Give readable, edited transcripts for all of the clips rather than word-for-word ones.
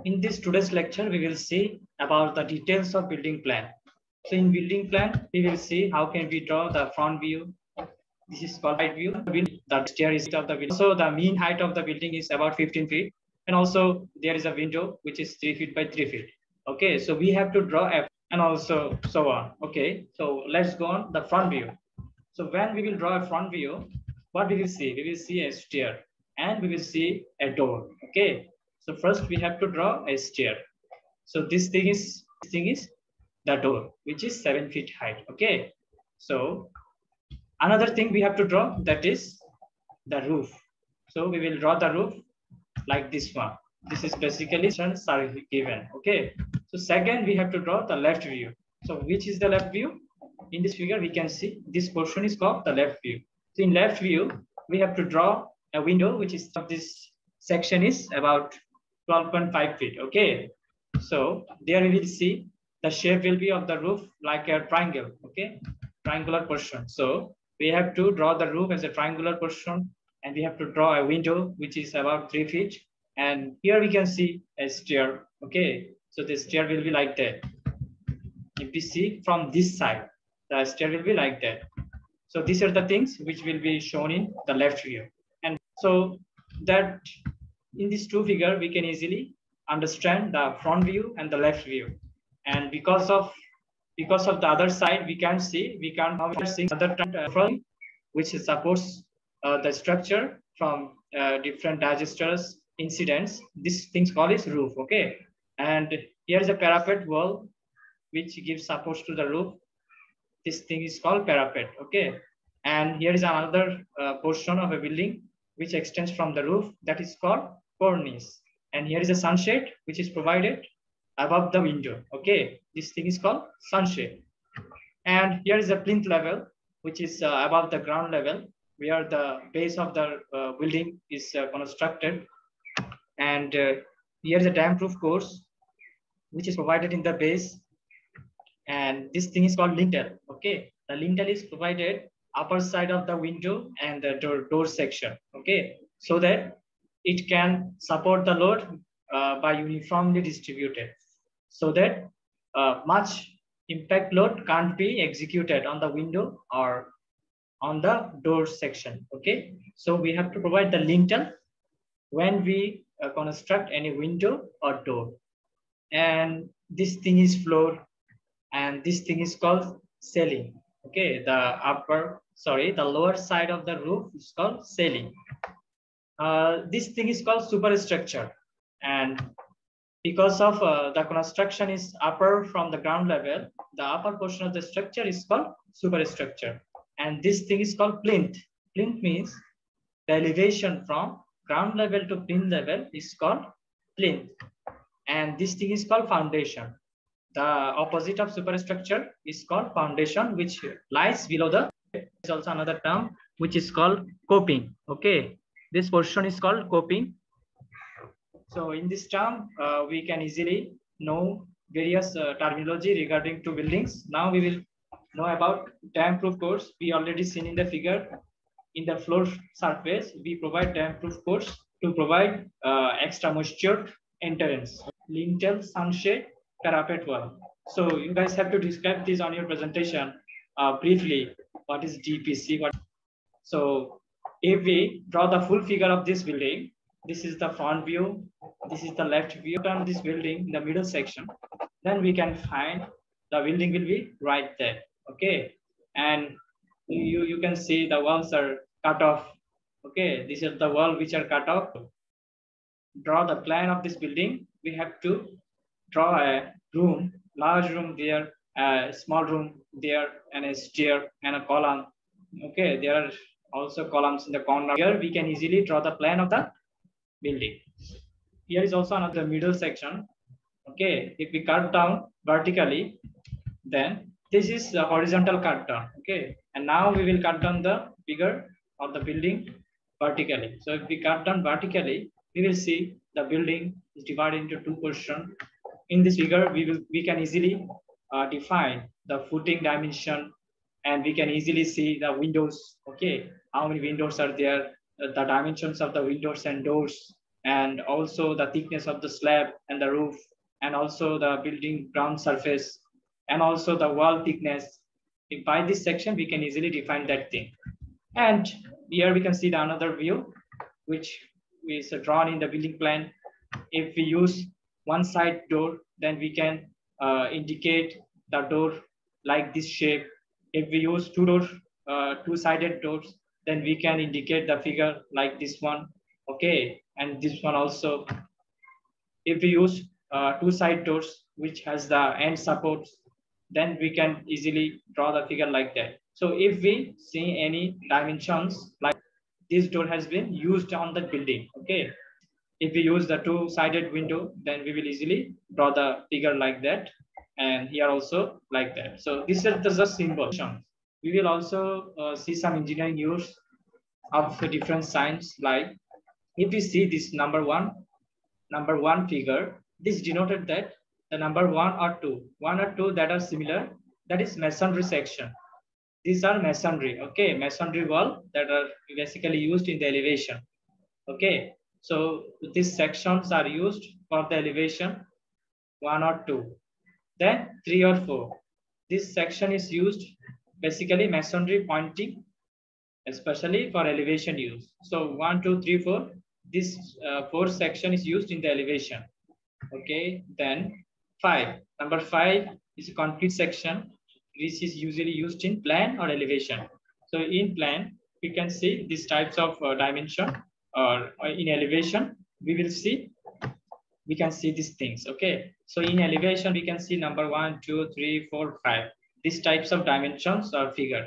In this today's lecture, we will see about the details of building plan. So in building plan, we will see how can we draw the front view. This is called side view. The stair is of the building. So the mean height of the building is about 15 feet. And also there is a window which is 3 feet by 3 feet. Okay, so we have to draw a and also so on. Okay, so let's go on the front view. So when we will draw a front view, what we will see? We will see a stair and we will see a door. Okay. So first we have to draw a stair. So this thing is the door, which is 7 feet height. Okay. So another thing we have to draw, that is the roof. So we will draw the roof like this one. This is basically are given. Okay. So second we have to draw the left view. So which is the left view? In this figure we can see this portion is called the left view. So in left view we have to draw a window, which is this section is about 12.5 feet. Okay. So there we will see the shape will be of the roof like a triangle. Okay. Triangular portion. So we have to draw the roof as a triangular portion, and we have to draw a window which is about 3 feet. And here we can see a stair. Okay. So the stair will be like that. If we see from this side, the stair will be like that. So these are the things which will be shown in the left view. And so that in this two figure, we can easily understand the front view and the left view. And because of the other side, we can't see, we can't see other front, which supports the structure from different digesters incidents. This thing's called is roof. Okay. And here is a parapet wall which gives support to the roof. This thing is called parapet. Okay. And here is another portion of a building which extends from the roof, that is called cornice. And here is a sunshade which is provided above the window. Okay. This thing is called sunshade. And here is a plinth level which is above the ground level, where the base of the building is constructed. And here is a dam-proof course which is provided in the base. And this thing is called lintel. Okay. The lintel is provided upper side of the window and the door section. Okay. So that it can support the load by uniformly distributed, so that much impact load can't be executed on the window or on the door section. Okay. So we have to provide the lintel when we construct any window or door. And this thing is floor, and this thing is called ceiling. Okay. The lower side of the roof is called ceiling. This thing is called superstructure. And because of the construction is upper from the ground level, the upper portion of the structure is called superstructure. And this thing is called plinth. Plinth means the elevation from ground level to plinth level is called plinth. And this thing is called foundation. The opposite of superstructure is called foundation, which lies below the. Is also another term which is called coping. Okay. This portion is called coping. So in this term, we can easily know various terminology regarding to buildings. Now we will know about dam-proof course. We already seen in the figure. In the floor surface, we provide dam-proof course to provide extra moisture entrance. Lintel, sunshade, parapet wall. So you guys have to describe this on your presentation briefly. What is DPC? So if we draw the full figure of this building, this is the front view, this is the left view on this building in the middle section, then we can find the building will be right there. Okay. And you can see the walls are cut off. Okay. These are the walls which are cut off. Draw the plan of this building. We have to draw a room, large room there, a small room there, and a stair and a column. Okay. There are also columns in the corner. Here we can easily draw the plan of the building. Here is also another middle section. Okay. If we cut down vertically, then this is the horizontal cut down. Okay. And now we will cut down the figure of the building vertically. So if we cut down vertically, we will see the building is divided into two portions. In this figure, we can easily define the footing dimension, and we can easily see the windows. Okay. How many windows are there? The dimensions of the windows and doors. and also the thickness of the slab and the roof, and also the building ground surface, and also the wall thickness. By this section, we can easily define that thing. And here we can see the another view, which is drawn in the building plan. If we use one side door, then we can indicate the door like this shape. If we use two-sided doors, then we can indicate the figure like this one. Okay, and this one also. If we use two-side doors, which has the end supports, then we can easily draw the figure like that. So if we see any dimensions, like this door has been used on the building, okay. If we use the two-sided window, then we will easily draw the figure like that, and here also like that. So this is the symbol. We will also see some engineering use of the different signs. Like if we see this number one figure, this denoted that the number one or two that are similar, that is masonry section. These are masonry, okay, masonry wall that are basically used in the elevation. Okay, so these sections are used for the elevation 1 or 2. Then 3 or 4. This section is used basically masonry pointing, especially for elevation use. So 1, 2, 3, 4. This fourth section is used in the elevation. Okay, then 5. Number 5 is a concrete section, which is usually used in plan or elevation. So in plan, we can see these types of dimension, or in elevation, we can see these things. Okay, so in elevation, we can see number 1, 2, 3, 4, 5. These types of dimensions are figure.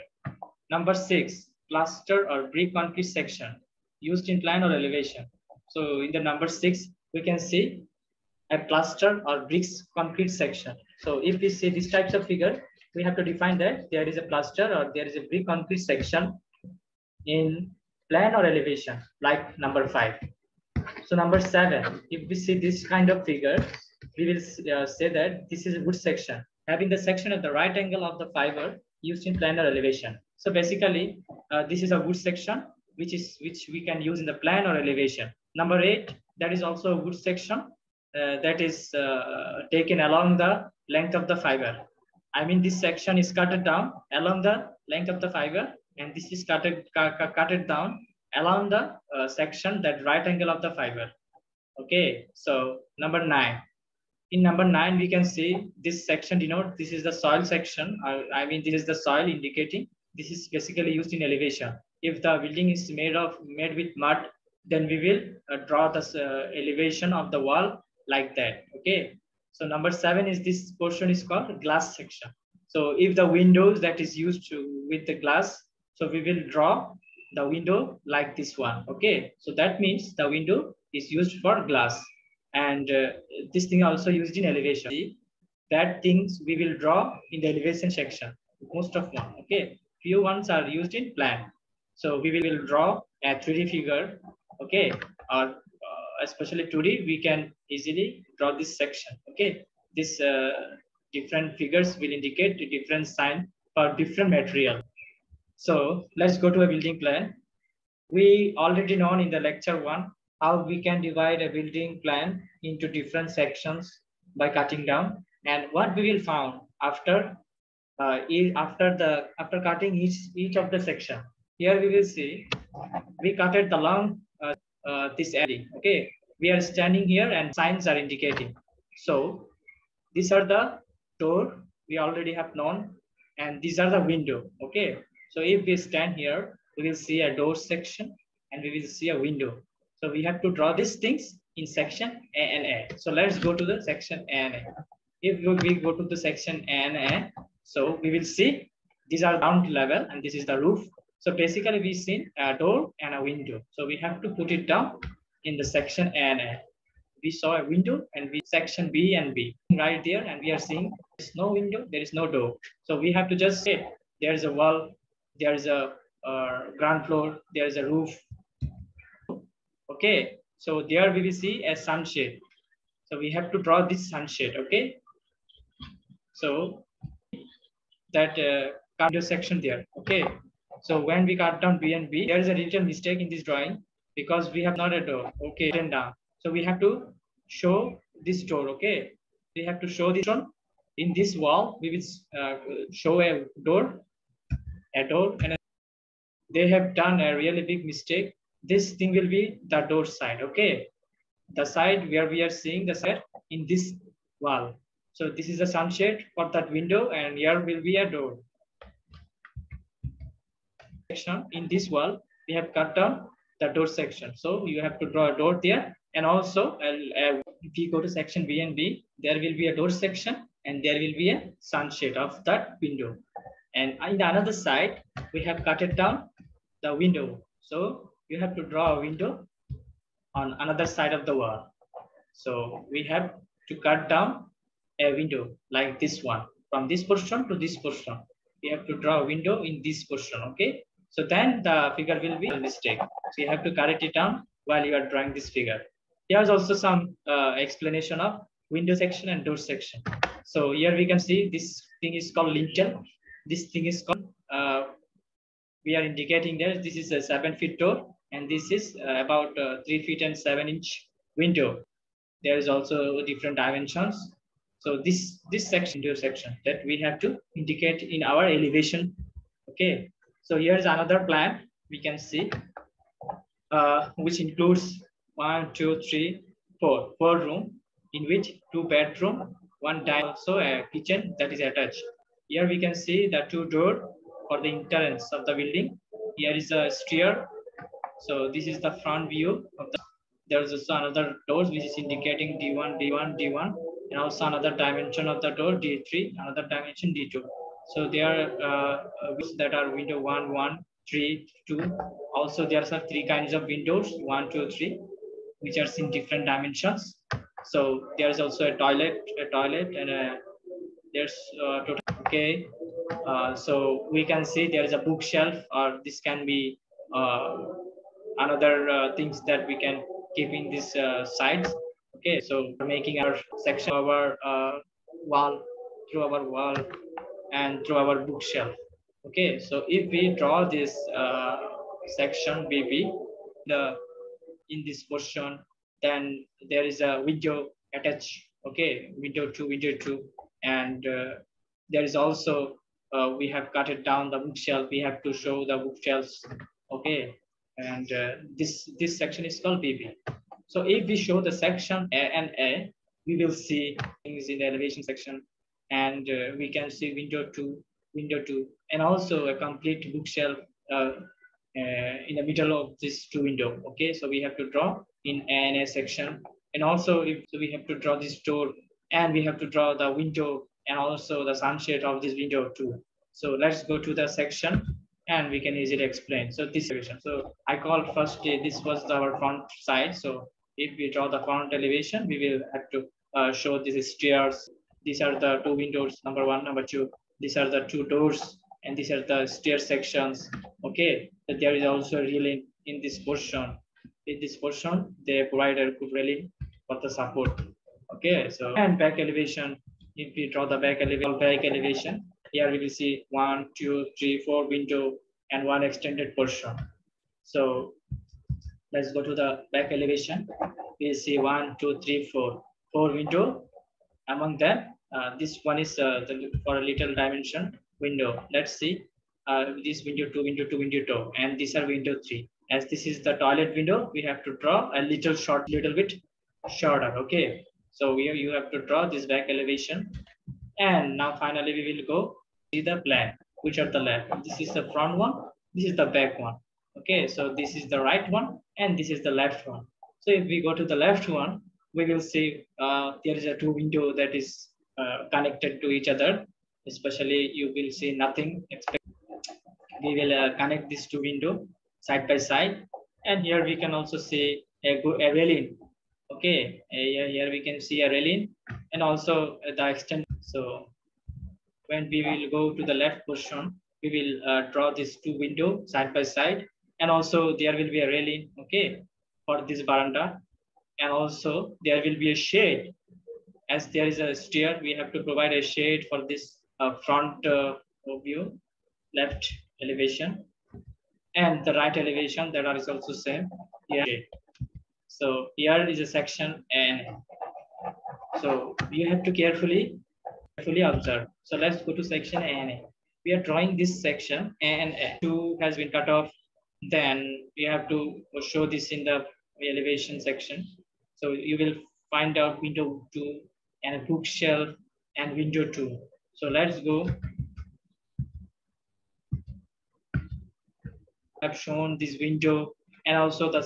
Number 6, plaster or brick concrete section used in plan or elevation. So in the number 6, we can see a plaster or bricks concrete section. So if we see these types of figure, we have to define that there is a plaster or there is a brick concrete section in plan or elevation, like number 5. So number 7, if we see this kind of figure, we will say that this is a wood section, having the section at the right angle of the fiber used in plan or elevation. So basically, this is a wood section, which we can use in the plan or elevation. Number 8, that is also a wood section that is taken along the length of the fiber. I mean, this section is cut down along the length of the fiber, and this is cut down along the section that right angle of the fiber. Okay, so number 9. In number 9, we can see this section denote this is the soil section. I mean, this is the soil indicating this is basically used in elevation. If the building is made with mud, then we will draw the elevation of the wall like that. Okay, so number 7 is this portion is called glass section. So if the windows that is used with the glass, so we will draw the window like this one. Okay, so that means the window is used for glass, and this thing also used in elevation. That things we will draw in the elevation section, most of them. Okay, few ones are used in plan. So we will draw a 3D figure. Okay, or especially 2D, we can easily draw this section. Okay, this different figures will indicate the different sign for different material. So let's go to a building plan. We already known in the lecture 1 how we can divide a building plan into different sections by cutting down, and what we will found after cutting each of the section. Here we will see we cutted the long this area. Okay, we are standing here and signs are indicating. So these are the door we already have known, and these are the window. Okay, so if we stand here, we will see a door section and we will see a window. So we have to draw these things in section A and A. So let's go to the section A and A. If we go to the section A and A, so we will see these are ground level and this is the roof. So basically we see a door and a window. So we have to put it down in the section A and A. We saw a window and we section B and B right there, and we are seeing there is no window, there is no door. So we have to just say there is a wall, there is a ground floor, there is a roof. Okay, so there we will see a sunshade. So we have to draw this sunshade. Okay, so that window section there. Okay, so when we cut down B and B, there is a little mistake in this drawing because we have not a door. Okay, written down. So we have to show this door. Okay, we have to show this one in this wall. We will show a door, and they have done a really big mistake. This thing will be the door side. Okay, the side where we are seeing the side in this wall. So this is a sunshade for that window, and here will be a door section. In this wall we have cut down the door section, so you have to draw a door there. And also if you go to section B and B, there will be a door section and there will be a sunshade of that window. And in the another side we have cut it down the window, so you have to draw a window on another side of the wall. So we have to cut down a window like this one, from this portion to this portion. We have to draw a window in this portion. Okay, so then the figure will be a mistake. So you have to correct it down while you are drawing this figure. Here's also some explanation of window section and door section. So here we can see this thing is called lintel. This thing is called, we are indicating there, this is a 7-foot door, and this is about 3 feet and 7-inch window. There is also different dimensions. So this section, door section, that we have to indicate in our elevation. Okay, so here's another plan we can see, which includes 1, 2, 3, 4 room, in which 2 bedroom, 1 dining, also a kitchen that is attached. Here we can see the 2 door for the entrance of the building. Here is a stair. So this is the front view of the. There is also another doors which is indicating D1, D1, D1, and also another dimension of the door D3, another dimension D2. So there are that are window 1, 1, 3, 2. Also there are 3 kinds of windows, 1, 2, 3, which are in different dimensions. So there is also a toilet, and there's total. Okay, so we can see there is a bookshelf, or this can be another things that we can keep in these sides. Okay, so we're making our section, our wall, through our wall and through our bookshelf. Okay, so if we draw this section BB in this portion, then there is a window attached. Okay, window 2, and there is also we have cut it down the bookshelf. We have to show the bookshelves. Okay, and this section is called BB. So if we show the section A and A, we will see things in the elevation section, and we can see window 2, and also a complete bookshelf in the middle of this 2 window. Okay, so we have to draw in A and A section, and also if so we have to draw this door, and we have to draw the window and also the sunshade of this window too. So let's go to the section and we can easily explain. So this elevation. So I called first, this was our front side. So if we draw the front elevation, we will have to show these stairs. These are the 2 windows, number 1, number 2. These are the 2 doors, and these are the stair sections. Okay, but there is also a railing in this portion. In this portion, they provide a good railing for the support. Okay, so and back elevation. If we draw the back elevation, here we will see 1, 2, 3, 4 window and 1 extended portion. So let's go to the back elevation. We see 1, 2, 3, 4 window. Among them, this one is for a little dimension window. Let's see this window 2, window 2, and these are window 3. As this is the toilet window, we have to draw a little bit shorter. Okay, so you have to draw this back elevation, and now finally we will go see the plan. Which are the left? This is the front one. This is the back one. Okay, so this is the right one, and this is the left one. So if we go to the left one, we will see there is a 2 window that is connected to each other. Especially you will see nothing. We will connect these 2 window side by side, and here we can also see a railing. Okay, here we can see a railing, and also the extent. So when we will go to the left portion, we will draw these 2 window side by side, and also there will be a railing. Okay, for this veranda, and also there will be a shade. As there is a stair, we have to provide a shade for this front view, left elevation, and the right elevation that is also same. Here, So here is a section ANA. So you have to carefully observe. So let's go to section ANA. We are drawing this section ANA. 2 has been cut off. Then we have to show this in the elevation section. So you will find out window 2 and a bookshelf and window 2. So let's go. I've shown this window and also the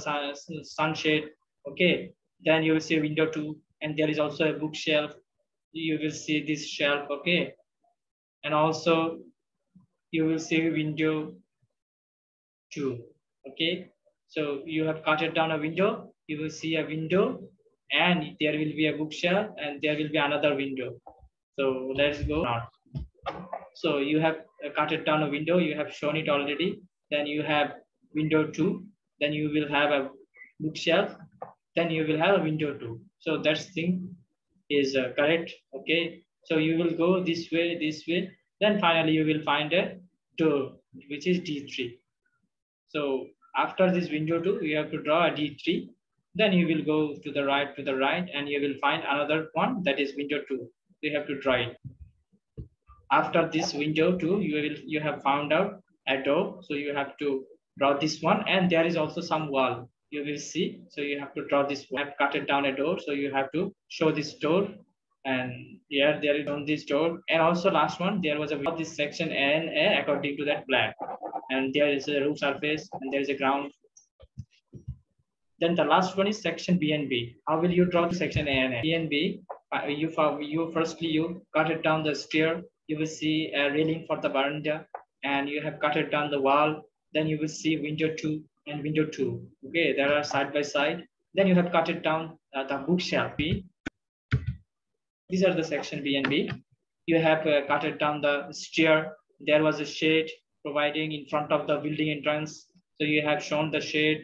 sunshade. Okay, then you will see window 2, and there is also a bookshelf. You will see this shelf. Okay, and also you will see window 2. Okay, so you have cut it down a window, you will see a window, and there will be a bookshelf, and there will be another window. So let's go. So you have cut it down a window, you have shown it already. Then you have window 2, then you will have a bookshelf, then you will have a window 2. So that thing is correct. Okay, so you will go this way, then finally you will find a door, which is D3. So after this window 2, you have to draw a D3. Then you will go to the right, and you will find another one, that is window 2. You have to draw it. After this window 2, you have found out a door. So you have to draw this one, and there is also some wall. You will see. So you have to draw this. I have cut it down a door. So you have to show this door. And here there is on this door. And also last one, there was a this section NA according to that plan. And there is a roof surface, and there is a ground. Then the last one is section B and B. How will you draw the section A and A? B and B, you firstly you cut it down the stair. You will see a railing for the veranda, and you have cut it down the wall. Then you will see window 2 and window 2. Okay, there are side by side. Then you have cut it down the bookshelf B. These are the section B and B. You have cut it down the stair. There was a shade providing in front of the building entrance. So you have shown the shade.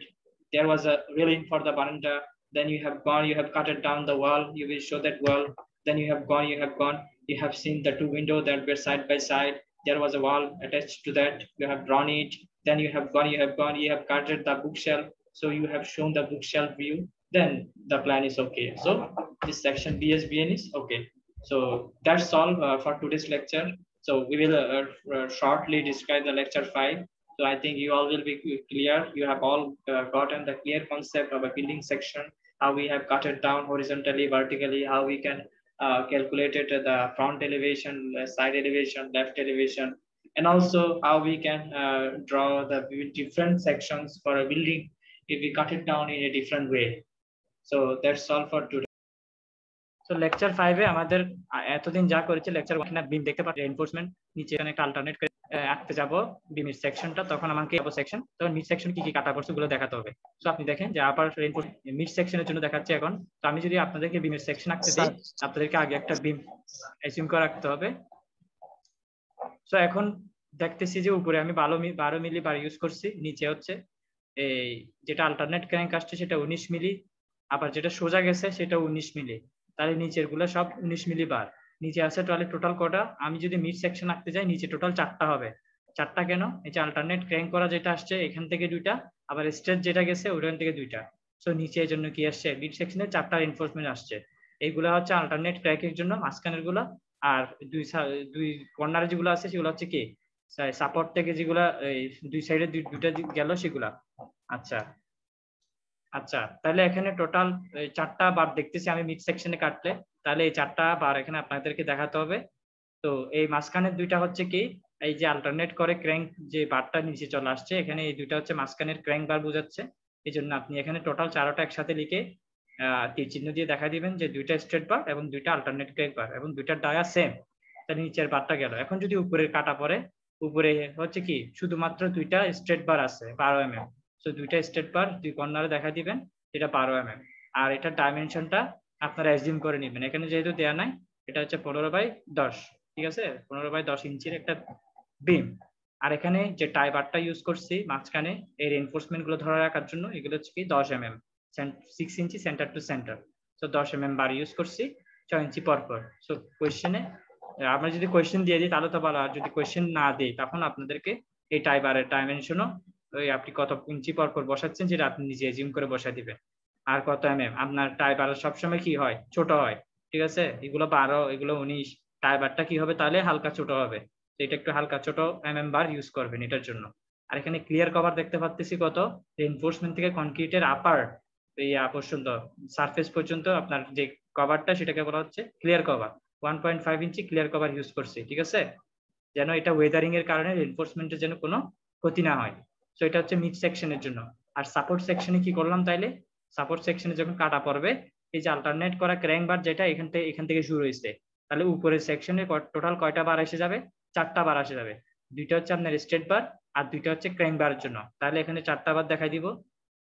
There was a railing for the veranda. Then you have gone, you have cut it down the wall. You will show that wall. Then you have gone, you have seen the 2 windows that were side by side. There was a wall attached to that. You have drawn it. Then you have gone, you have cut it the bookshelf. So you have shown the bookshelf view. Then the plan is okay. So this section BSBN is okay. So that's all for today's lecture. So we will shortly describe the lecture 5. So I think you all will be clear. You have all gotten the clear concept of a building section, how we have cut it down horizontally, vertically, how we can calculate it the front elevation, side elevation, left elevation, and also how we can draw the different sections for a building if we cut it down in a different way. So that's all for today. So lecture 5 এ আমাদের এতদিন যা করেছে lecture 1 না বিম দেখতে পাচ্ছেন reinforcement নিচে এখানে একটা অল্টারনেট করে আঁকতে যাব বিমের সেকশনটা তখন আমাকে আবার সেকশন তখন মিড সেকশন কি কি কাটা পড়ছে গুলো দেখাতে হবে সো আপনি দেখেন যে আপার রিইনফোর্সমেন্ট মিড সেকশনের জন্য দেখাচ্ছে এখন তো আমি যদি আপনাদেরকে বিমের সেকশন আঁকতে দেই আপনাদেরকে আগে একটা বিম অ্যাজিউম করে রাখতে হবে সো এখন দেখতেছি যে উপরে আমি 12 মিলি বার ইউজ করছি নিচে হচ্ছে এই যেটা অল্টারনেট ক্র্যাঙ্ক আসছে সেটা 19 মিলি আবার যেটা সোজা গেছে সেটা 19 মিলি তাহলে নিচের গুলো সব 19 মিলি বার নিচে আছে তাহলে টোটাল কটা আমি যদি মিড সেকশন আঁকতে যাই নিচে টোটাল 4টা হবে 4টা কেন এই যে অল্টারনেট ক্র্যাঙ্ক করা যেটা আসছে এখান থেকে 2টা আবার স্ট্রেট যেটা গেছে ওখান থেকে 2টা সো নিচে এর জন্য কি আসছে মিড সেকশনে 4টা রিইনফোর্সমেন্ট আসছে এইগুলা হচ্ছে অল্টারনেট ক্র্যাঙ্কের জন্য মাঝখানের গুলো আর দুই কর্নারে যেগুলো আছে সেগুলো হচ্ছে কি সাপোর্ট থেকে যেগুলা এই দুই সাইডে দুইটা গেল সেগুলা আচ্ছা আচ্ছা তাহলে এখানে টোটাল 4টা বার দেখতেছি আমি মিড সেকশনে কাটলে তাহলে এই 4টা বার এখানে আপনাদেরকে দেখাতে হবে তো এই মাঝখানের 2টা হচ্ছে কি এই যে অল্টারনেট করে ক্র্যাঙ্ক যে বারটা নিচে চলে আসছে এখানে এই 2টা হচ্ছে মাঝখানের ক্র্যাঙ্ক বার বোঝাচ্ছে এইজন্য আপনি এখানে টোটাল 4টা একসাথে লিখে তীর চিহ্ন দিয়ে দেখা দিবেন যে 2টা স্ট্রেট বার এবং 2টা অল্টারনেট ক্র্যাঙ্ক বার এবং 2টার ডায়া সেম তাহলে নিচের বারটা গেল এখন যদি উপরের কাটা পড়ে উপরে হচ্ছে কি শুধুমাত্র 2টা স্ট্রেট বার আছে 12 mm সো 2টা স্ট্রেট বার দুই কর্নারে দেখা দিবেন এটা 12 mm আর এটা ডাইমেনশনটা আপনারা অ্যাজিউম করে নেবেন এখানে যেহেতু দেয়া নাই এটা হচ্ছে 15/10 ঠিক আছে 15/10 ইঞ্চির একটা বিম আর এখানে যে টাই বারটা ইউজ করছি মাঝখানে এই রিইনফোর্সমেন্ট গুলো ধরে রাখার জন্য এগুলো হচ্ছে কি 10 mm 6 inch centre to centre so 10 mm bar use করছি 6 ইঞ্চি পর পর সো কোশ্চেনে আমরা যদি কোশ্চেন দিয়ে দিই তাহলে তো ভালো আর যদি কোশ্চেন না দিই তখন আপনাদেরকে এই টাই বারের ডাইমেনশনও ওই আপনি কত ইঞ্চি পর পর বসাচ্ছেন যেটা আপনি নিজে অ্যাজিউম করে বসায় দিবেন আর কত আপনার টাই বার সবসময় কি হয়, ছোট হয়, ঠিক আছে, এগুলো 12, এগুলো 19, টাই বারটা কি হবে তাহলে হালকা ছোট হবে, তো এটা একটু হালকা ছোট বার ইউজ করবেন এটার জন্য। আর এখানে ক্লিয়ার কভার দেখতে পাচ্ছি কত, রিইনফোর্সমেন্ট থেকে কনক্রিটের আপার পর্যন্ত, সারফেস পর্যন্ত আপনার যে কভারটা সেটাকে বলা হচ্ছে ক্লিয়ার কভার। 1.5 ইঞ্চি ক্লিয়ার কভার ইউজ করছি, ঠিক আছে, যেন এটা ওয়েদারিং এর কারণে রিইনফোর্সমেন্টের যেন কোনো ক্ষতি না হয়। তো এটা হচ্ছে মিড সেকশনের জন্য। আর সাপোর্ট সেকশনে কি করলাম তাইলে, সাপোর্ট সেকশনে যখন কাটা পড়বে, এই যে আল্টারনেট করা ক্র্যাঙ্ক বার যেটা এখান থেকে শুরু হয়েছে, তাহলে উপরের সেকশনে টোটাল কয়টা বার এসে যাবে, 4টা বার আসে যাবে। 2টা হচ্ছে আপনার স্ট্রেট বার আর 2টা হচ্ছে ক্র্যাঙ্ক বারের জন্য। তাহলে এখানে 4টা বার দেখাই দিব,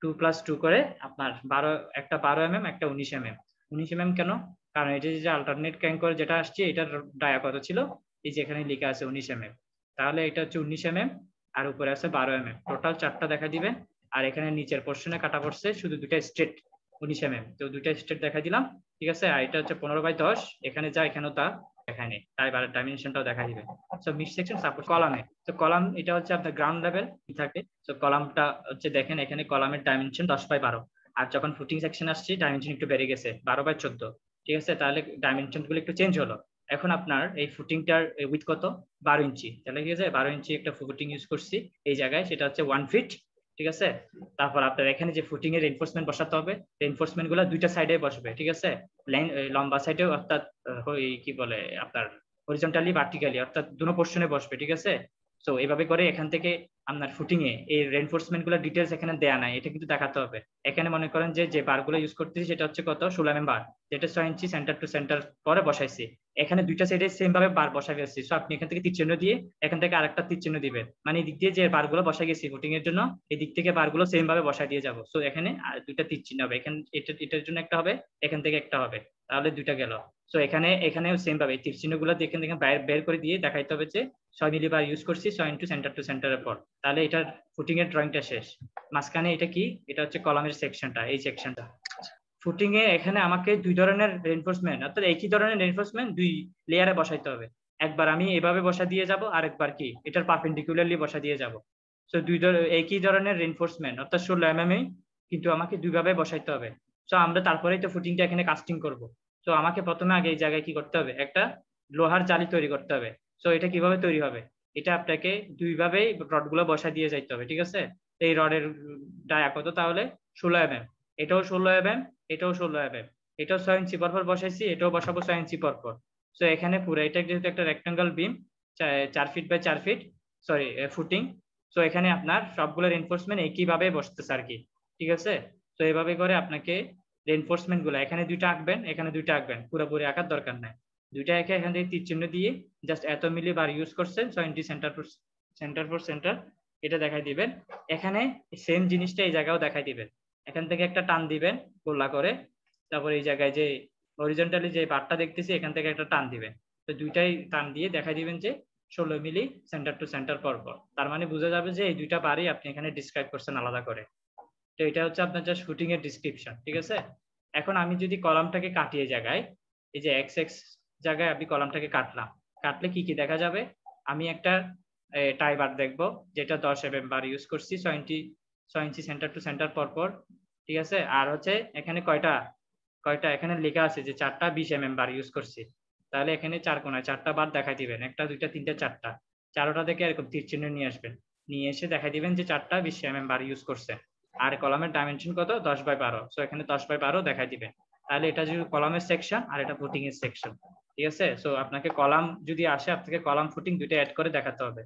2+2 করে আপনার 12, একটা 12 একটা 19 19 কেন, কারণ এটা যে আল্টারনেট ক্র্যাঙ্ক করে যেটা আসছে এটার ডায়া কত ছিল, এই যে এখানে লেখা আছে 19 তাহলে এটা হচ্ছে 19 আর উপরে আছে 12 টোটাল 4টা দেখা দিবেন। আর এখানে নিচের পোর্শনে কাটা পড়ছে শুধু 2টা স্ট্রেট 19 তো 2টা স্ট্রেট দেখা দিলাম, ঠিক আছে। আর এটা হচ্ছে 15/10, এখানে যা এখানেও তা দেখায় নেই, তাই ডাইমেনশনটাও দেখা দিবে। সো মিড সেকশন সাপোর্ট কলামে, তো কলাম এটা হচ্ছে আপনার গ্রাউন্ড লেভেল থাকে, তো কলামটা হচ্ছে দেখেন এখানে কলামের ডাইমেনশন 10/12, আর যখন ফুটিং সেকশন আসছে ডাইমেনশন একটু বেড়ে গেছে 12/14, ঠিক আছে, তাহলে ডাইমেনশন গুলো একটু চেঞ্জ হলো। এখন আপনার এই ফুটিংটার উইথ কত, 12 ইঞ্চি, তাহলে কি আছে 12 ইঞ্চি একটা ফুটিং ইউজ করছি এই জায়গায়, সেটা হচ্ছে 1 ফিট, ঠিক আছে। তারপর আপনার এখানে যে ফুটিং এর রিইনফোর্সমেন্ট বসাতে হবে, রিইনফোর্সমেন্ট গুলো 2টা সাইডে বসবে, ঠিক আছে, লম্বা সাইডেও অর্থাৎ কি বলে আপনার হরিজন্টালি ভার্টিক্যালি অর্থাৎ দুটো পোর্শনে বসবে, ঠিক আছে। তো এইভাবে করে এখান থেকে আপনার ফুটিং এ এই রিইনফোর্সমেন্ট গুলো ডিটেলস এখানে দেয়া নাই, এটা কিন্তু দেখাতে হবে। এখানে মনে করেন যে বারগুলো ইউজ করতেছি সেটা হচ্ছে কত 16 বার, যেটা 6 ইঞ্চি সেন্টার টু সেন্টার পরে বসাইছি, এখানে 2টা সাইডে সেম ভাবে বার বসাই ফেলছি। সো আপনি এখান থেকে তীর চিহ্ন দিয়ে এখান থেকে আরেকটা তীর চিহ্ন দিবেন, মানে এই দিক দিয়ে যে বারগুলো বসাই গেছি ফুটিং এর জন্য, এই দিক থেকে বারগুলো সেম ভাবে বসাই দিয়ে যাবো। সো এখানে 2টা তীর চিহ্ন হবে, এখানে এটার জন্য একটা হবে, এখান থেকে একটা হবে, তাহলে 2টা গেল। সো এখানেও সেম ভাবে তীর চিহ্ন গুলো এখান থেকে বের করে দিয়ে দেখাইতে হবে যে 6 মিলি বার ইউজ করছি 6 ইন্টু সেন্টার টু সেন্টারের পর, তাহলে এটার ফুটিং এর ড্রয়িংটা শেষ। মাঝখানে এটা কি, এটা হচ্ছে কলামের সেকশনটা, এই সেকশনটা ফুটিং এ। এখানে আমাকে 2 ধরনের রিইনফোর্সমেন্ট অর্থাৎ একই ধরনের রিইনফোর্সমেন্ট 2 লেয়ারে বসাইতে হবে। একবার আমি এভাবে বসা দিয়ে যাব, আরেকবার কি এটার পারপেন্ডিকুলারলি বসা দিয়ে যাব। সো একই ধরনের রিইনফোর্সমেন্ট অর্থাৎ 16 কিন্তু আমাকে 2 ভাবে বসাইতে হবে। সো আমরা তারপরেই তো ফুটিংটা এখানে কাস্টিং করব। তো আমাকে প্রথমে আগে এই জায়গায় কি করতে হবে, একটা লোহার জালি তৈরি করতে হবে। সো এটা কিভাবে তৈরি হবে, এটা আপনাকে 2 ভাবেই রডগুলো বসা দিয়ে যাইতে হবে, ঠিক আছে। এই রডের ডায়া কত তাহলে 16 এটাও 16 এটাও 16 এটাও 6 ইঞ্চি পরপর বসাইছি, এটাও বসাবো 6 ইঞ্চি পরপর। তো এখানে পুরো এটা যেহেতু একটা rectangle beam 4 feet by 4 feet, sorry footing, তো এখানে আপনার সবগুলো রিইনফোর্সমেন্ট একইভাবে বসতেছে আর কি, ঠিক আছে। তো এইভাবে করে আপনাকে রিইনফোর্সমেন্ট গুলো এখানে 2টা আঁকবেন, এখানে 2টা আঁকবেন, পুরোপুরি আঁকার দরকার নাই। 2টা এঁকে এখান থেকে তীর চিহ্ন দিয়ে জাস্ট এত মিলি বার ইউজ করছেন 6 ইঞ্চি সেন্টার ফর সেন্টার, এটা দেখাই দিবেন। এখানে সেম জিনিসটা এই জায়গাও দেখাই দিবেন, এখান থেকে একটা টান দিবেন গোলা করে, তারপর এই জায়গায় যে হরিজন্টালি যে পার্টটা দেখতেছি এখান থেকে একটা টান দিবেন। তো 2টাই টান দিয়ে দেখাই দিবেন যে 16 মিলি সেন্টার টু সেন্টার পরপর, তার মানে বোঝা যাবে যে এই 2টা বারই আপনি এখানে ডিসক্রাইব করছেন আলাদা করে। তো এটা হচ্ছে আপনার জাস্ট ফুটিং এর ডিসক্রিপশন, ঠিক আছে। এখন আমি যদি কলামটাকে কাটিয়ে জায়গায়, এই যে এক্স এক্স জায়গায় আমি কলামটাকে কাটলাম, কাটলে কি কি দেখা যাবে, আমি একটা টাই বার দেখবো যেটা 10 বার ইউজ করছি 6 ইঞ্চি সেন্টার টু সেন্টার পরপর, ঠিক আছে। আর হচ্ছে এখানে কয়টা কয়টা এখানে লেখা আছে যে 4টা 20 বার ইউজ করছি, তাহলে এখানে 4 কোণায় 4টা বার দেখাই দিবেন, 1টা 2টা 3টা 4টা, 4টা থেকে এরকম তীর চিহ্ন নিয়ে আসবেন, নিয়ে এসে দেখাই দিবেন যে 4টা 20 বার ইউজ করছে। আর কলামের ডাইমেনশন কত 10/12, সো এখানে 10/12 দেখাই দিবেন। তাহলে এটা যদি কলামের সেকশন আর এটা ফুটিং এর সেকশন, ঠিক আছে। সো আপনাকে কলাম যদি আসে আপনাকে কলাম ফুটিং দুইটা অ্যাড করে দেখাতে হবে।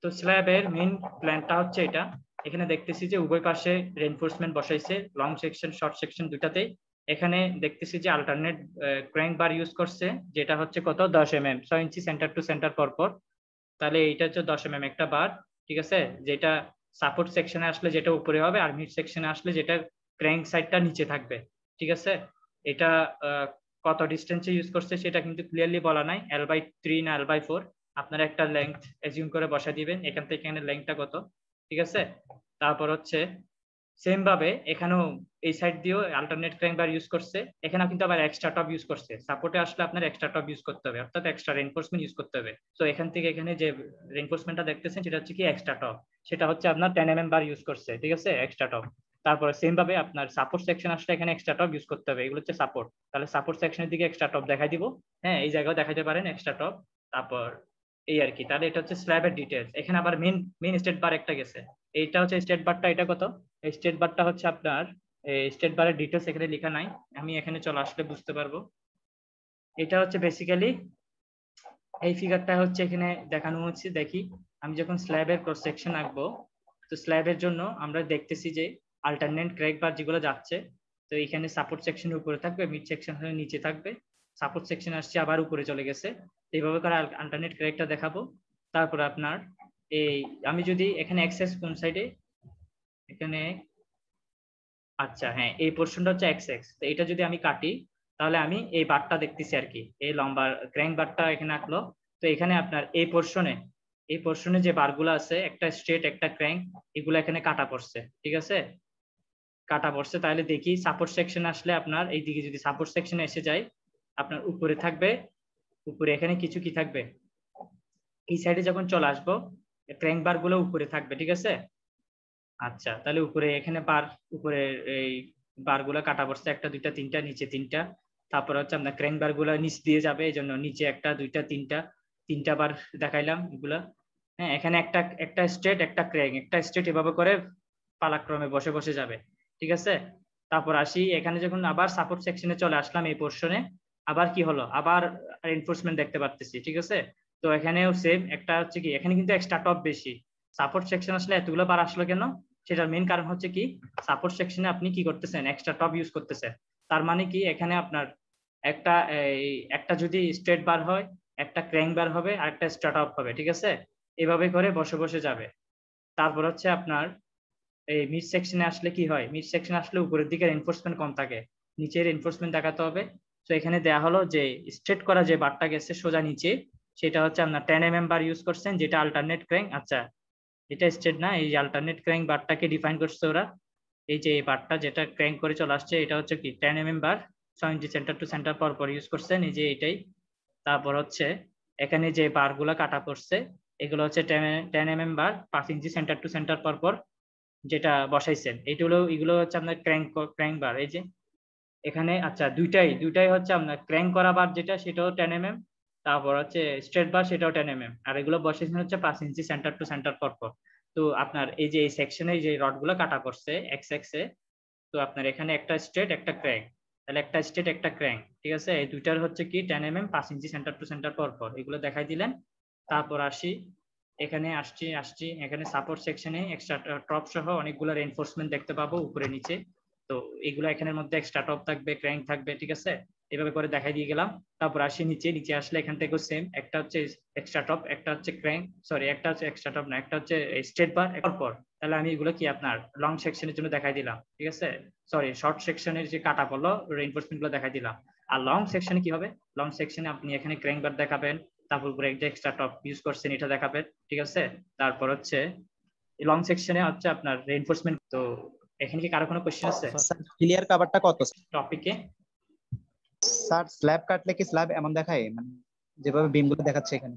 তো স্ল্যাবের মেইন প্ল্যানটা হচ্ছে এটা, এখানে দেখতেছি যে উভয় পাশে রিইনফোর্সমেন্ট বসাইছে, লং সেকশন শর্ট সেকশন দুটাতেই। এখানে দেখতেছি যে আল্টারনেট ক্র্যাঙ্ক বার ইউজ করছে, যেটা হচ্ছে কত 10 6 ইঞ্চি সেন্টার টু সেন্টার পরপর, তাহলে এইটা হচ্ছে 10 একটা বার, ঠিক আছে। যেটা সাপোর্ট সেকশনে আসলে যেটা উপরে হবে, আর মিড সেকশনে আসলে যেটা ক্র্যাঙ্ক সাইডটা নিচে থাকবে, ঠিক আছে। এটা কত ডিস্টেন্সে ইউজ করছে সেটা কিন্তু ক্লিয়ারলি বলা নাই, L/3 না L/4, আপনারা একটা লেংথ এজিউম করে বসা দিবেন, এখান থেকে এখানে লেংথটা কত, ঠিক আছে। তারপর হচ্ছে সেম ভাবে এখানেও এই সাইড দিয়েও অল্টারনেট ক্র্যাঙ্ক বার ইউজ করছে, এখানে কিন্তু আবার এক্সট্রা টপ ইউজ করছে, সাপোর্টে আসলে আপনার এক্সট্রা টপ ইউজ করতে হবে অর্থাৎ এক্সট্রা রিইনফোর্সমেন্ট ইউজ করতে হবে। তো এখান থেকে এখানে যে রিইনফোর্সমেন্টটা দেখতেছেন সেটা হচ্ছে কি এক্সট্রা টপ, সেটা হচ্ছে আপনার 10 বার ইউজ করছে, ঠিক আছে, এক্সট্রা টপ। তারপরে সেম ভাবে আপনার সাপোর্ট সেকশন আসলে এখানে এক্সট্রা টপ ইউজ করতে হবে, এগুলো হচ্ছে সাপোর্ট। তাহলে সাপোর্ট সেকশনের দিকে এক্সট্রা টপ দেখাই দিব, হ্যাঁ এই জায়গাও দেখাইতে পারেন এক্সট্রা টপ। তারপর এই আর কি, তাহলে এটা হচ্ছে স্ল্যাবের ডিটেলস। এখানে আবার মেইন স্টেট বার একটা গেছে, এইটা হচ্ছে স্টেট বারটা, এটা কত, এই স্টেট বারটা হচ্ছে আপনার স্টেট বারের ডিটেলস এখানে লেখা নাই, আমি এখানে চলে আসলে বুঝতে পারবো। এটা হচ্ছে বেসিক্যালি এই ফিগারটা হচ্ছে এখানে দেখানো হচ্ছে। দেখি আমি যখন স্ল্যাবের ক্রস সেকশন আঁকবো, তো স্ল্যাবের জন্য আমরা দেখতেছি যে আল্টারনেট ক্র্যাক বার যেগুলো যাচ্ছে, তো এখানে সাপোর্ট সেকশনের উপরে থাকবে, মিড সেকশন হলে নিচে থাকবে, সাপোর্ট সেকশন আসছে আবার উপরে চলে গেছে, এইভাবে করে আল্টারনেট ক্র্যাকটা দেখাবো। তারপর আপনার এই আমি যদি এখানে এক্সেস কোন সাইডে, এখানে আচ্ছা হ্যাঁ এই পোর্শনটা হচ্ছে এক্স এক্স, তো এটা যদি আমি কাটি তাহলে আমি এই বারটা দেখতেছি আর কি, এই লম্বা ক্র্যাঙ্ক বারটা এখানে আঁকলো। তো এখানে আপনার এই পোর্শনে যে বারগুলো আছে, একটা স্ট্রেট একটা ক্র্যাঙ্ক, এগুলো এখানে কাটা পড়ছে, ঠিক আছে কাটা পড়ছে। তাহলে দেখি সাপোর্ট সেকশন আসলে আপনার এই দিকে যদি সাপোর্ট সেকশনে এসে যায়, আপনার উপরে থাকবে, উপরে এখানে কিছু কি থাকবে, এই সাইডে যখন চলে আসবো ক্র্যাঙ্ক বার গুলো উপরে থাকবে, ঠিক আছে। আচ্ছা তাহলে উপরে এখানে বার, উপরে এই বার গুলা কাটা পড়ছে, একটা দুইটা তিনটা, নিচে তিনটা। তারপর হচ্ছে আপনার ক্র্যাঙ্ক বার গুলা নিচ দিয়ে যাবে, এই জন্য নিচে একটা দুইটা তিনটা বার দেখাইলাম এগুলা। হ্যাঁ এখানে একটা একটা স্ট্রেট একটা ক্র্যাঙ্ক, একটা স্ট্রেট এভাবে করে পালাক্রমে বসে বসে যাবে, ঠিক আছে। তারপর আসি এখানে যখন আবার সাপোর্ট সেকশনে চলে আসলাম এই পোর্শনে, আবার কি হলো, আবার এনফোর্সমেন্ট দেখতে পারতেছি, ঠিক আছে। তো এখানেও সেম, একটা হচ্ছে কি এখানে কিন্তু এক্সট্রা টপ বেশি, সাপোর্ট সেকশন আসলে এতগুলো বার আসলো কেন, সেটার মেইন কারণ হচ্ছে কি সাপোর্ট সেকশনে আপনি কি করতেছেন, এক্সট্রা টপ ইউজ করতেছেন। তার মানে কি এখানে আপনার একটা যদি স্ট্রেট বার হয়, একটা ক্র্যাঙ্ক বার হবে, আর একটা স্ট্রেট আপ হবে, ঠিক আছে। এভাবে করে বসে বসে যাবে। তারপর হচ্ছে আপনার এই মিড সেকশনে আসলে কি হয়, মিড সেকশনে আসলে উপরের দিকে এনফোর্সমেন্ট কম থাকে, নিচের এনফোর্সমেন্ট দেখাতে হবে। তো এখানে দেয়া হলো যে স্ট্রেট করা যে বারটা গেছে সোজা নিচে, সেটা হচ্ছে আপনার 10 mm বার ইউজ করছেন, যেটা আল্টারনেট ক্র্যাঙ্ক। আচ্ছা এটা স্ট্রেট না, এই অল্টারনেট ক্র্যাঙ্ক বারটাকে ডিফাইন করছে ওরা, এই যে এই বারটা যেটা ক্র্যাঙ্ক করে চলে আসছে, এটা হচ্ছে কি 10 mm bar 6 inch centre to centre পর পর ইউজ করছেন, এই যে এটাই। তারপর হচ্ছে এখানে যে বার গুলা কাটা পড়ছে, এগুলো হচ্ছে 10 mm bar 5 inch centre to centre পর পর যেটা বসাইছেন, এগুলো হচ্ছে আপনার ক্র্যাঙ্ক বার, এই যে এখানে। আচ্ছা দুইটাই হচ্ছে আপনার ক্র্যাঙ্ক করা বার যেটা, সেটাও 10 mm, তারপর হচ্ছে স্ট্রেট বার সেটাও 10 mm, আর এগুলো বসেছেন হচ্ছে 5 ইঞ্চি সেন্টার টু সেন্টার পর পর। তো আপনার এই যে এই সেকশনে যে রড গুলো কাটা পড়ছে এক্স এক্সে, তো আপনার এখানে একটা স্ট্রেট একটা ক্র্যাঙ্ক, তাহলে একটা স্ট্রেট একটা ক্র্যাঙ্ক, ঠিক আছে। এই দুইটার হচ্ছে কি 10 mm 5 inch centre to centre পর পর, এগুলো দেখাই দিলেন। তারপর এখানে আসছি এখানে সাপোর্ট সেকশনে এক্সট্রা টপ সহ অনেকগুলো রেইনফোর্সমেন্ট দেখতে পাবো উপরে নিচে। তো এগুলো এখানের মধ্যে এক্সট্রা টপ থাকবে, ক্র্যাঙ্ক থাকবে, ঠিক আছে। এভাবে করে দেখাই দিয়ে গেলাম। তারপর আসি নিচে আসলে এখান থেকেও সেম, একটা হচ্ছে এক্সট্রা টপ, একটা হচ্ছে ক্র্যাঙ্ক, সরি একটা হচ্ছে এক্সট্রা টপ না, একটা হচ্ছে স্ট্রেট বার পর। তাহলে আমি এগুলো কি আপনার লং সেকশনের জন্য দেখাই দিলাম, ঠিক আছে। সরি শর্ট সেকশনের যে কাটা পড়লো রেইনফোর্সমেন্ট গুলো দেখাই দিলাম। আর লং সেকশনে কি হবে, লং সেকশনে আপনি এখানে ক্র্যাঙ্ক বার দেখাবেন, তারপর উপরে একটা এক্সট্রা টপ ইউজ করছেন এটা দেখাবেন, ঠিক আছে। তারপর হচ্ছে লং সেকশনে হচ্ছে আপনার রেইনফোর্সমেন্ট। তো এখানে কি কারো কোনো কোশ্চেন আছে স্যার ক্লিয়ার কভারটা কত টপিকে? স্যার স্ল্যাব কাটলে কি স্ল্যাব এমন দেখায়, মানে যেভাবে বিমগুলো দেখাচ্ছে এখানে?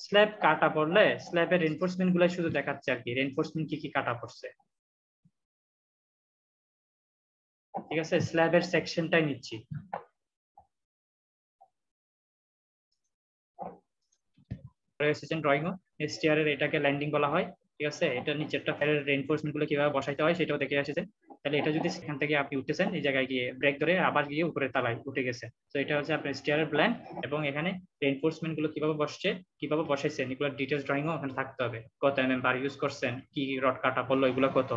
স্ল্যাব কাটা পড়লে স্ল্যাবের রেইনফোর্সমেন্ট গুলো শুধু দেখাচ্ছে আর কি, রেইনফোর্সমেন্ট কি কি কাটা পড়ছে, ঠিক আছে। স্ল্যাবের সেকশনটাই নিচ্ছি। ড্রয়িং এসটিআর এর এটাকে ল্যান্ডিং বলা হয়, ঠিক আছে। এটা নিচেরটা ফেরের রেইনফোর্সমেন্ট গুলো কিভাবে বসাইতে হয় সেটাও দেখে এসেছেন। তাহলে এটা যদি সেখান থেকে আপনি উঠতেছেন, এই জায়গায় গিয়ে ব্রেক ধরে আবার গিয়ে উপরের তলায় উঠে গেছে, তো এটা হচ্ছে আপনার স্টিয়ারের প্ল্যান। এবং এখানে রেইনফোর্সমেন্ট গুলো কিভাবে বসছে, কিভাবে বসাইছেন, এগুলো ডিটেলস ড্রয়িংও ওখানে থাকতে হবে। কত এমএম বার ইউজ করছেন, কি রড কাটা পড়লো, এগুলো কত।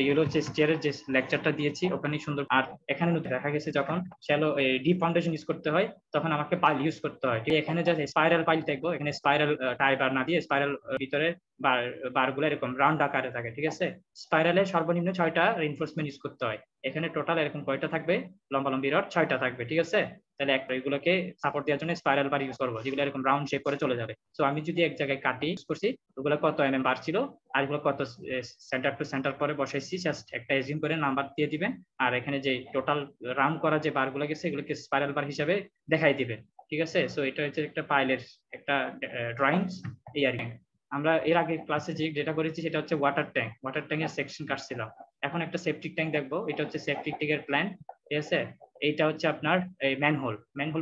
এগুলো হচ্ছে স্টিয়ারের যে লেকচারটা দিয়েছি ওখানেই সুন্দর। আর এখানে দেখা গেছে যখন শ্যালো ডিপ ফাউন্ডেশন ইউজ করতে হয়, তখন আমাকে পাইল ইউজ করতে হয়। এখানে যা স্পাইরাল পাইল দেখবো, এখানে স্পাইরাল টাই বার না দিয়ে স্পাইরাল ভিতরে বার গুলো এরকম রাউন্ড আকারে থাকে, ঠিক আছে। স্পাইরালে সর্বনিম্ন 6টা রিইনফোর্সমেন্ট ইউজ করতে হয়, এখানে টোটাল এরকম কয়টা থাকবে, লম্বা লম্বি রড 6টা থাকবে, ঠিক আছে। তাহলে একটা এগুলোকে সাপোর্ট দেওয়ার জন্য স্পাইরাল বার ইউজ করবো, যেগুলো এরকম রাউন্ড শেপ করে চলে যাবে। তো আমি যদি এক জায়গায় কাটি ইউজ করছি, ওগুলো কত এমএম বার ছিল, আর এগুলো কত সেন্টার টু সেন্টার পরে বসাইছি, জাস্ট একটা এজিউম করে নাম্বার দিয়ে দিবেন। আর এখানে যে টোটাল রাউন্ড করা যে বার গুলো গেছে, এগুলোকে স্পাইরাল বার হিসাবে দেখাই দিবেন, ঠিক আছে। সো এটা হচ্ছে একটা পাইলের একটা ড্রয়িংস, এই আর কি। আমরা এর আগে ক্লাসে যে যেটা করেছি সেটা হচ্ছে ওয়াটার ট্যাঙ্ক এর সেকশন কাটছিলাম। এখন একটা সেপটিক ট্যাঙ্ক দেখবো, এটা হচ্ছে সেপটিক ট্যাঙ্কের প্ল্যান, ঠিক আছে। এইটা হচ্ছে আপনার এই ম্যানহোল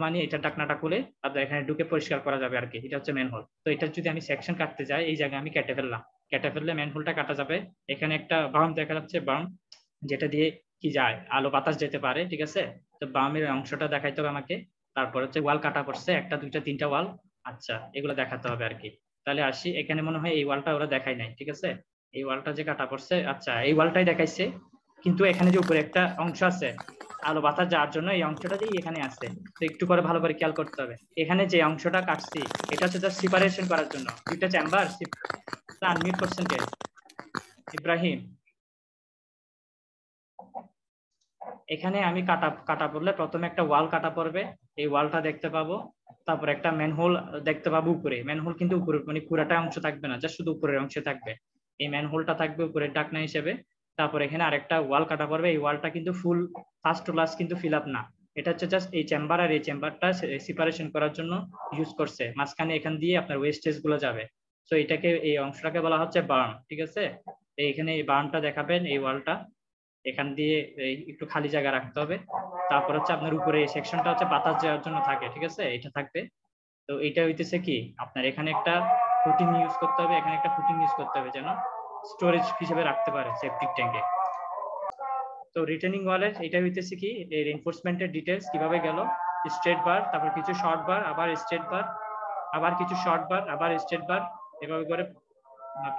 মানে এটা ঢাকনাটা খুলে আপনার এখানে ঢুকে পরিষ্কার করা যাবে আর কি, এটা হচ্ছে ম্যানহোল। তো এটা যদি আমি সেকশন কাটতে যাই, এই জায়গায় আমি কেটে ফেললাম, কেটে ফেললে ম্যানহোলটা কাটা যাবে। এখানে একটা বাম দেখা যাচ্ছে, বাম যেটা দিয়ে কি যায়, আলো বাতাস যেতে পারে, ঠিক আছে। তো বামের অংশটা দেখাইতে হবে আমাকে। তারপর হচ্ছে ওয়াল কাটা পড়ছে, একটা দুইটা তিনটা ওয়াল, আচ্ছা এগুলো দেখাতে হবে আর কি। তাহলে আসি, এখানে মনে হয় এই ওয়ালটা ওরা দেখাই নাই, ঠিক আছে। এই ওয়ালটা যে কাটা পড়ছে, আচ্ছা এই ওয়ালটাই দেখাইছে, কিন্তু এখানে যে উপরে একটা অংশ আছে আলো বাতাস যাওয়ার জন্য, এই অংশটা যে এখানে আছে, তো একটু করে ভালো করে খেয়াল করতে হবে। এখানে যে অংশটা কাটছি এটা হচ্ছে জাস্ট সেপারেশন করার জন্য, দুইটা চেম্বার। আনমিউট করছেন কে? ইব্রাহিম। এখানে আমি কাটা পড়লে প্রথমে একটা ওয়াল কাটা পড়বে, এই ওয়ালটা দেখতে পাবো। তারপর একটা ম্যানহোল দেখতে পাবো উপরে, ম্যানহোল কিন্তু উপরে মানে পুরাটা অংশ থাকবে না, জাস্ট শুধু উপরের অংশে থাকবে, এই ম্যানহোলটা থাকবে উপরের ঢাকনা হিসেবে। তারপর এখানে আরেকটা ওয়াল কাটা পড়বে, এই ওয়ালটা কিন্তু ফুল ফার্স্ট টু লাস্ট কিন্তু ফিল আপ না, এটা হচ্ছে জাস্ট এই চেম্বার আর এই চেম্বারটা সেপারেশন করার জন্য ইউজ করছে। মাঝখানে এখান দিয়ে আপনার ওয়েস্টেজ গুলো যাবে, তো এটাকে এই অংশটাকে বলা হচ্ছে বার্ন, ঠিক আছে। এইখানে এই বার্নটা দেখাবেন, এই ওয়ালটা এখান দিয়ে একটু খালি জায়গা রাখতে হবে। তারপর হচ্ছে আপনার উপরে এই সেকশনটা হচ্ছে বাতাস যাওয়ার জন্য থাকে, ঠিক আছে, এটা থাকবে। তো এটা হইতেছে কি আপনার এখানে একটা ফুটিং ইউজ করতে হবে, এখানে একটা ফুটিং ইউজ করতে হবে যেন স্টোরেজ হিসেবে রাখতে পারে সেপটিক ট্যাঙ্কে। তো রিটেনিং ওয়ালের এটা হইতেছে কি এই রিইনফোর্সমেন্টের ডিটেইলস কিভাবে গেল, স্ট্রেট বার, তারপর কিছু শর্ট বার, আবার স্ট্রেট বার, আবার কিছু শর্ট বার, আবার স্ট্রেট বার, এভাবে করে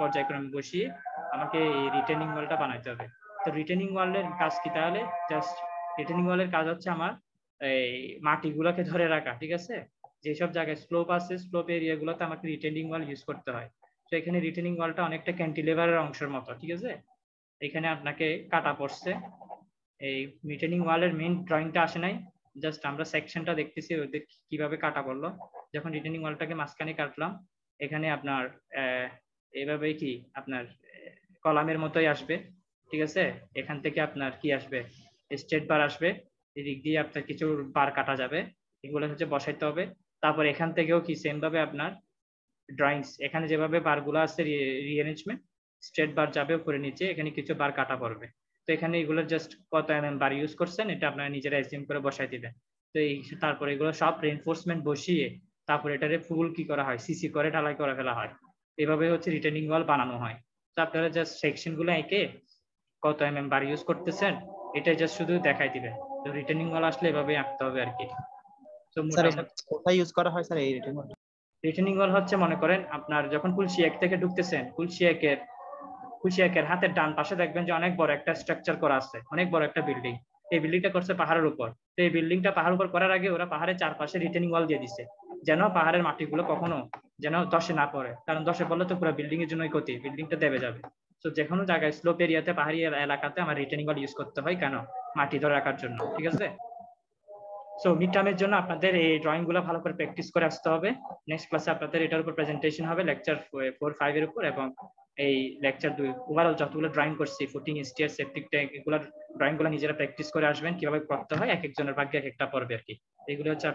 পর্যায়ক্রমে বসিয়ে আমাকে এই রিটেনিং ওয়ালটা বানাইতে হবে। তো রিটেনিং ওয়ালের কাজ কি তাহলে, জাস্ট রিটেনিং ওয়ালের কাজ হচ্ছে আমার এই মাটিগুলোকে ধরে রাখা, ঠিক আছে। যেসব জায়গায় স্লোপ আছে, স্লোপ এরিয়া গুলোতে আমাকে রিটেনিং ওয়াল ইউজ করতে হয়। তো এখানে রিটেনিং ওয়ালটা অনেকটা ক্যান্টিলেভারের অংশের মতো, ঠিক আছে। এখানে আপনাকে কাটা পড়ছে, এই রিটেনিং ওয়ালের মেইন ড্রয়িংটা আসে নাই, জাস্ট আমরা সেকশনটা দেখতেছি ওদের কিভাবে কাটা পড়লো। যখন রিটেনিং ওয়ালটাকে মাঝখানে কাটলাম, এখানে আপনার এইভাবে কি আপনার কলামের মতোই আসবে, ঠিক আছে। এখান থেকে আপনার কি আসবে, স্ট্রেট বার আসবে, এদিক দিয়ে আপনার কিছু বার কাটা যাবে, এগুলো হচ্ছে বসাইতে হবে। তারপর এখান থেকেও কি সেম ভাবে আপনার ড্রয়িংস, এখানে যেভাবে বারগুলো আছে রিঅ্যারেঞ্জমেন্ট, স্ট্রেট বার যাবে উপরে নিচে, এখানে কিছু বার কাটা পড়বে। তো এখানে এগুলো জাস্ট কত বার ইউজ করছেন এটা আপনারা নিজেরা এসিউম করে বসাই দিবেন। তো এই তারপর এগুলো সব রিইনফোর্সমেন্ট বসিয়ে তারপর এটারে ফুল কি করা হয়, সিসি করে ঢালাই করে ফেলা হয়। এভাবে হচ্ছে রিটেনিং ওয়াল বানানো হয়। তো আপনারা জাস্ট সেকশন গুলো এঁকে কত বার ইউজ করতেছেন এটা জাস্ট শুধু দেখাই দিবেন। তো রিটেনিং ওয়াল আসলে এভাবে আঁকতে হবে আর কি। তো স্যার এটা কোথায় ইউজ করা হয় স্যার এই রিটেনিং ওয়াল? রিটেনিং ওয়াল হচ্ছে মনে করেন আপনার যখন কুলসি এক থেকে ঢুকতেছেন, কুলসি একের হাতের ডান পাশে দেখবেন যে অনেক বড় একটা স্ট্রাকচার করা আছে, অনেক বড় একটা বিল্ডিং। এই বিল্ডিংটা করছে পাহাড়ের উপর। তো এই বিল্ডিংটা পাহাড়ের উপর করার আগে ওরা পাহাড়ের চারপাশে রিটেনিং ওয়াল দিয়ে দিচ্ছে, যেন পাহাড়ের মাটিগুলো কখনো যেন ধসে না পড়ে, কারণ ধসে পড়লে তো পুরো বিল্ডিং এর জন্যই ক্ষতি, বিল্ডিংটা দেবে যাবে। তো যে কোনো জায়গায় স্লোপ এরিয়াতে, পাহাড়ি এলাকাতে আমার রিটেনিং ওয়াল ইউজ করতে হয়, কেন, মাটি ধরে রাখার জন্য, ঠিক আছে। সো মিড টার্মের জন্য আপনাদের এই ড্রয়িং গুলো ভালো করে প্র্যাকটিস করে আসতে হবে। নেক্সট ক্লাসে আপনাদের এটার উপর প্রেজেন্টেশন হবে, লেকচার 4-5 এর উপর, এবং এই লেকচার 2 ওভারঅল যতগুলো ড্রয়িং করছি, ফুটিং, স্টেয়ার, সেপটিক ট্যাঙ্ক, এগুলোর ড্রয়িং গুলো নিজেরা প্র্যাকটিস করে আসবেন কিভাবে করতে হয়, এক একজনের ভাগ্যে এক একটা পড়বে আর কি। এগুলো হচ্ছে